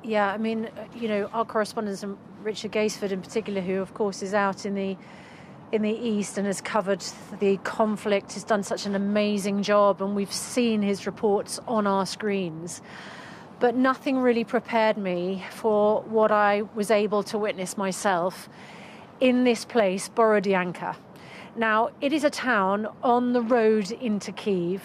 Yeah, I mean, our correspondent, Richard Gaisford in particular, who of course is out in the East and has covered the conflict, has done such an amazing job, and we've seen his reports on our screens. But nothing really prepared me for what I was able to witness myself in this place, Borodyanka. Now, it is a town on the road into Kyiv,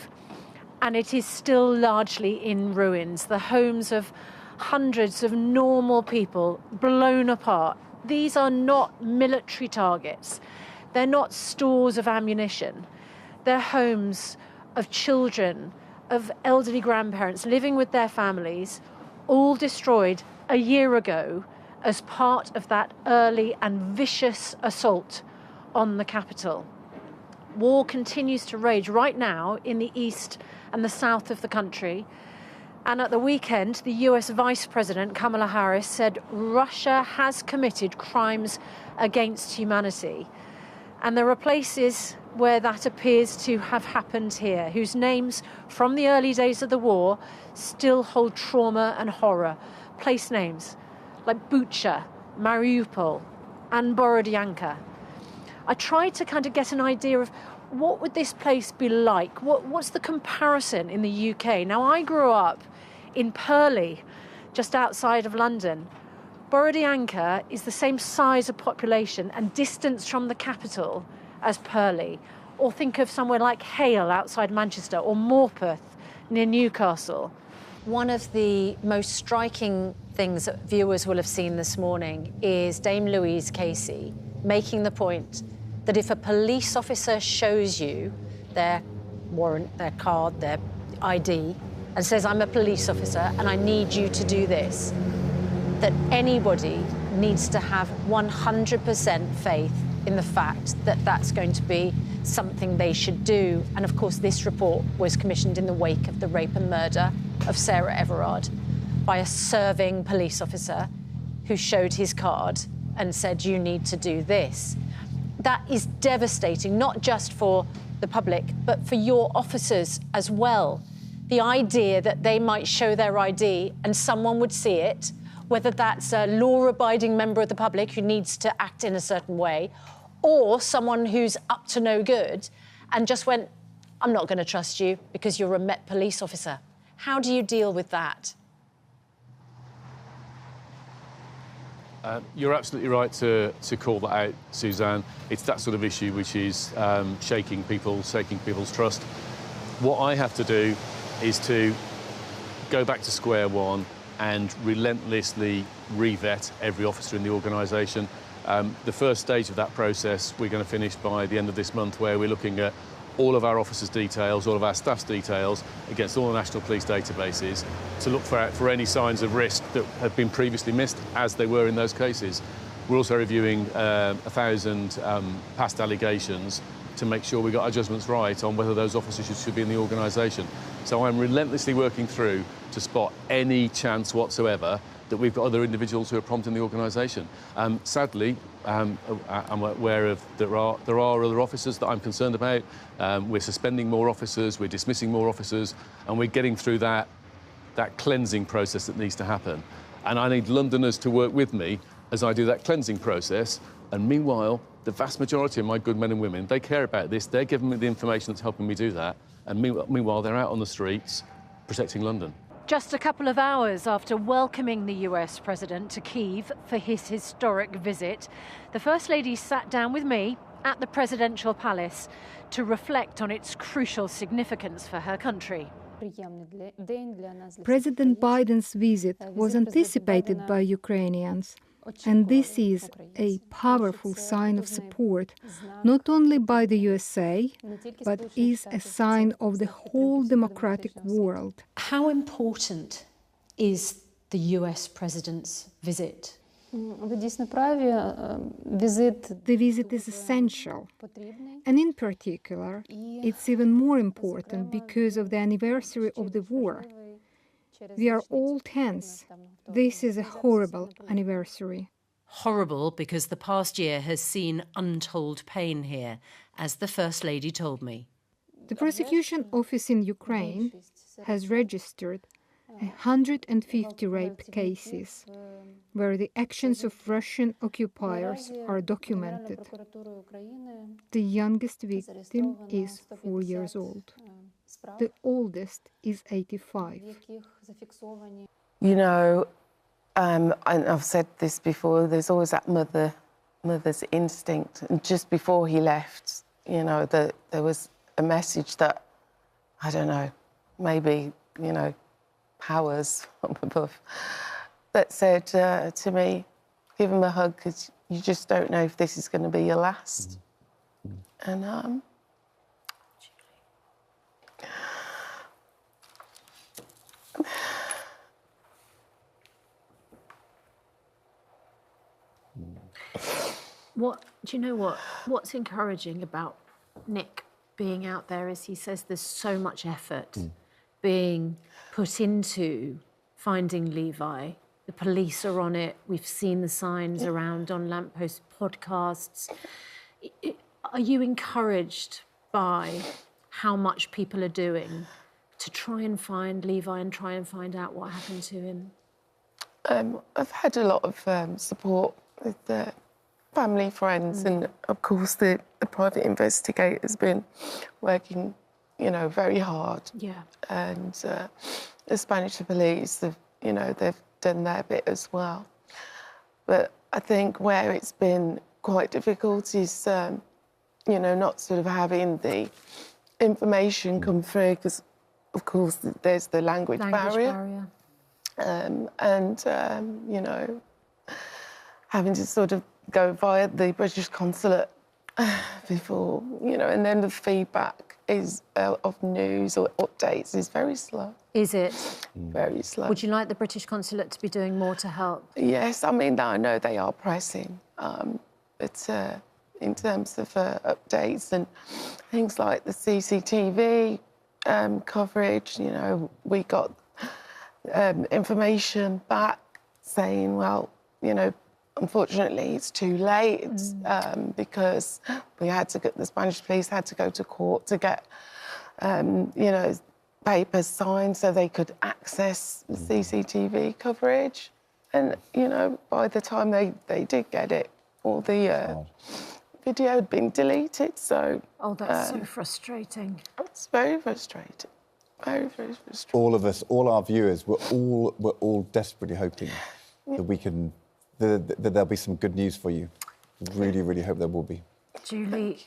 and it is still largely in ruins. The homes of hundreds of normal people blown apart. These are not military targets. They're not stores of ammunition. They're homes of children, of elderly grandparents living with their families, all destroyed a year ago as part of that early and vicious assault on the capital. War continues to rage right now in the east and the south of the country. And at the weekend, the US Vice President Kamala Harris said Russia has committed crimes against humanity. And there are places where that appears to have happened here, whose names from the early days of the war still hold trauma and horror. Place names like Bucha, Mariupol, and Borodyanka. I tried to kind of get an idea of what would this place be like? What's the comparison in the UK? Now, I grew up in Purley, just outside of London. Borodyanka is the same size of population and distance from the capital as Purley. Or think of somewhere like Hale outside Manchester, or Morpeth near Newcastle. One of the most striking things that viewers will have seen this morning is Dame Louise Casey making the point that if a police officer shows you their warrant, their card, their ID, and says, I'm a police officer and I need you to do this, that anybody needs to have 100% faith in the fact that that's going to be something they should do. And of course, this report was commissioned in the wake of the rape and murder of Sarah Everard by a serving police officer who showed his card and said, you need to do this. That is devastating, not just for the public, but for your officers as well. The idea that they might show their ID and someone would see it, whether that's a law-abiding member of the public who needs to act in a certain way, or someone who's up to no good and just went, I'm not going to trust you because you're a Met police officer. How do you deal with that? You're absolutely right to call that out, Suzanne. It's that sort of issue which is shaking people's trust. What I have to do is to go back to square one and relentlessly re-vet every officer in the organisation. The first stage of that process we're going to finish by the end of this month, where we're looking at all of our officers' details, all of our staff's details against all the national police databases to look for any signs of risk that have been previously missed, as they were in those cases. We're also reviewing 1,000 past allegations to make sure we got our judgments right on whether those officers should be in the organisation. So I'm relentlessly working through to spot any chance whatsoever that we've got other individuals who are prompt in the organisation. Sadly, I'm aware of there are other officers that I'm concerned about. We're suspending more officers, we're dismissing more officers, and we're getting through that cleansing process that needs to happen. And I need Londoners to work with me as I do that cleansing process. And meanwhile, the vast majority of my good men and women, they care about this. They're giving me the information that's helping me do that. And meanwhile, they're out on the streets protecting London. Just a couple of hours after welcoming the US President to Kyiv for his historic visit, the First Lady sat down with me at the Presidential Palace to reflect on its crucial significance for her country. President Biden's visit was anticipated by Ukrainians, and this is a powerful sign of support, not only by the USA, but is a sign of the whole democratic world. How important is the US President's visit? The visit is essential, and in particular, it's even more important because of the anniversary of the war. We are all tense. This is a horrible anniversary. Horrible because the past year has seen untold pain here, as the First Lady told me. The prosecution office in Ukraine has registered 150 rape cases where the actions of Russian occupiers are documented. The youngest victim is 4 years old. The oldest is 85. You know, and I've said this before, there's always that mother's instinct. And just before he left, you know, there was a message that, I don't know, maybe, you know, powers from above, that said to me, give him a hug, because you just don't know if this is going to be your last. And Do you know what's encouraging about Nick being out there is he says there's so much effort being put into finding Levi. The police are on it. We've seen the signs around on lampposts, podcasts. Are you encouraged by how much people are doing to try and find Levi and try and find out what happened to him? I've had a lot of support with family, friends, and of course the private investigator's been working, you know, very hard. Yeah. And the Spanish police, they've done their bit as well. But I think where it's been quite difficult is, you know, not sort of having the information come through, because of course there's the language barrier. You know, having to sort of go via the British consulate before, you know, and then the feedback is of news or updates is very slow. Is it? Very slow. Would you like the British consulate to be doing more to help? Yes, I mean, I know they are pressing, but in terms of updates and things like the CCTV coverage, you know, we got information back saying, well, you know, unfortunately, it's too late because we had to get, the Spanish police had to go to court to get, you know, papers signed so they could access the CCTV coverage. And, you know, by the time they did get it, all the video had been deleted, so... Oh, that's so frustrating. It's very frustrating. Very, very frustrating. All of us, all our viewers, we're all desperately hoping that we can... that there'll be some good news for you. Really, really hope there will be. Julie,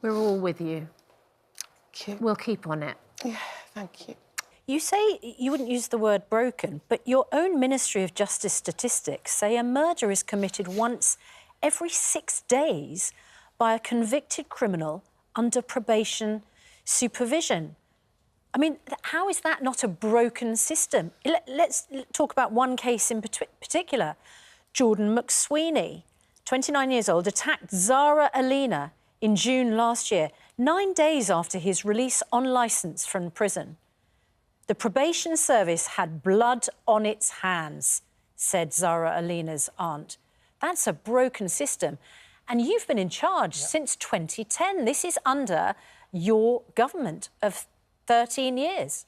we're all with you. Thank you. We'll keep on it. Yeah, thank you. You say you wouldn't use the word broken, but your own Ministry of Justice statistics say a murder is committed once every 6 days by a convicted criminal under probation supervision. I mean, how is that not a broken system? Let's talk about one case in particular. Jordan McSweeney, 29 years old, attacked Zara Alina in June last year, 9 days after his release on licence from prison. The probation service had blood on its hands, said Zara Alina's aunt. That's a broken system. And you've been in charge since 2010. This is under your government of 13 years.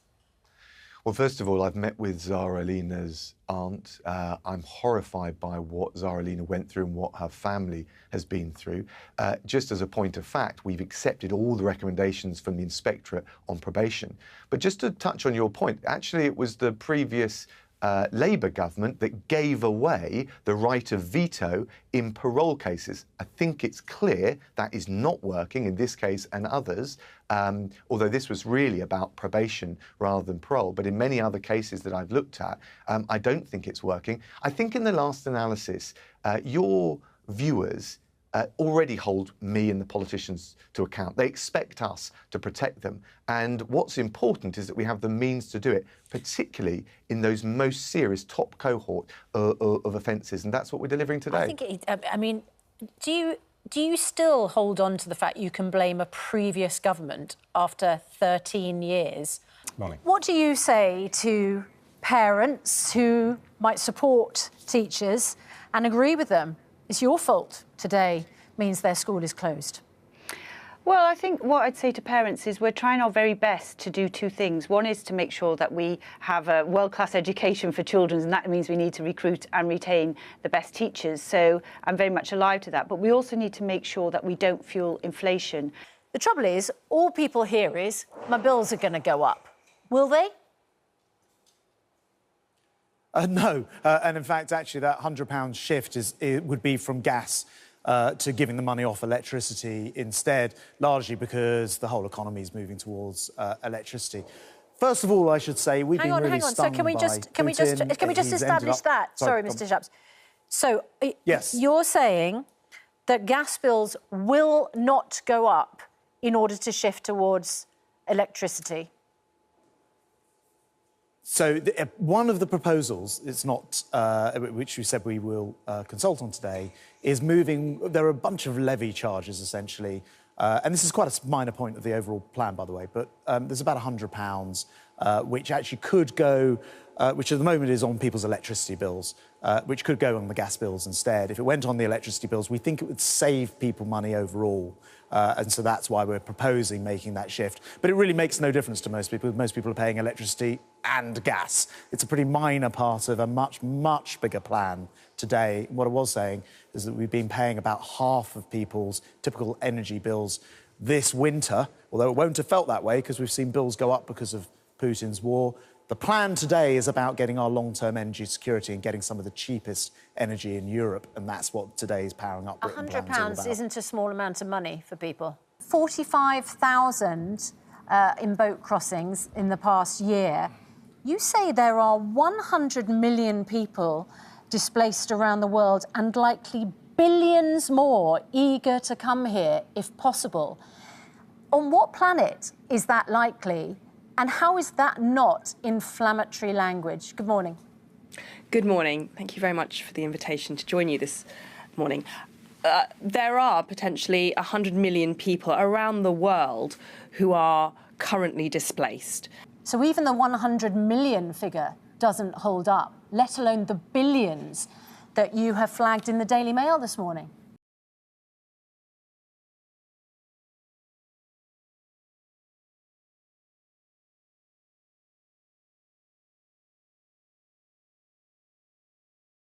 Well, first of all, I've met with Zara Alina's aunt. I'm horrified by what Zara Alina went through and what her family has been through. Just as a point of fact, we've accepted all the recommendations from the inspectorate on probation. But just to touch on your point, actually it was the previous Labour government that gave away the right of veto in parole cases. I think it's clear that is not working in this case and others, although this was really about probation rather than parole. But in many other cases that I've looked at, I don't think it's working. I think in the last analysis, your viewers already hold me and the politicians to account. They expect us to protect them. And what's important is that we have the means to do it, particularly in those most serious top cohort of offences. And that's what we're delivering today. I mean, do you still hold on to the fact you can blame a previous government after 13 years? Morning. What do you say to parents who might support teachers and agree with them? It's your fault today means their school is closed. Well, I think what I'd say to parents is we're trying our very best to do two things. One is to make sure that we have a world-class education for children, and that means we need to recruit and retain the best teachers. So I'm very much alive to that. But we also need to make sure that we don't fuel inflation. The trouble is, all people hear is, my bills are going to go up. Will they? No. And in fact, actually, that £100 shift would be from gas to giving the money off electricity instead, largely because the whole economy is moving towards electricity. First of all, I should say we've been really stung by Putin. So can we just establish that? Sorry, Mr. Shapps. So yes, you're saying that gas bills will not go up in order to shift towards electricity? So one of the proposals, it's not, which we said we will consult on today, is moving. There are a bunch of levy charges, essentially, and this is quite a minor point of the overall plan, by the way, but there's about £100, which actually could go, which at the moment is on people's electricity bills, which could go on the gas bills instead. If it went on the electricity bills, we think it would save people money overall. And so that's why we're proposing making that shift. But it really makes no difference to most people. Most people are paying electricity and gas. It's a pretty minor part of a much, much bigger plan today. What I was saying is that we've been paying about half of people's typical energy bills this winter, although it won't have felt that way because we've seen bills go up because of Putin's war. The plan today is about getting our long-term energy security and getting some of the cheapest energy in Europe, and that's what today's Powering Up Britain plan is all about. £100 isn't a small amount of money for people. 45,000 in boat crossings in the past year. You say there are 100 million people displaced around the world and likely billions more eager to come here if possible. On what planet is that likely? And how is that not inflammatory language? Good morning. Good morning. Thank you very much for the invitation to join you this morning. There are potentially 100 million people around the world who are currently displaced. So even the 100 million figure doesn't hold up, let alone the billions that you have flagged in the Daily Mail this morning.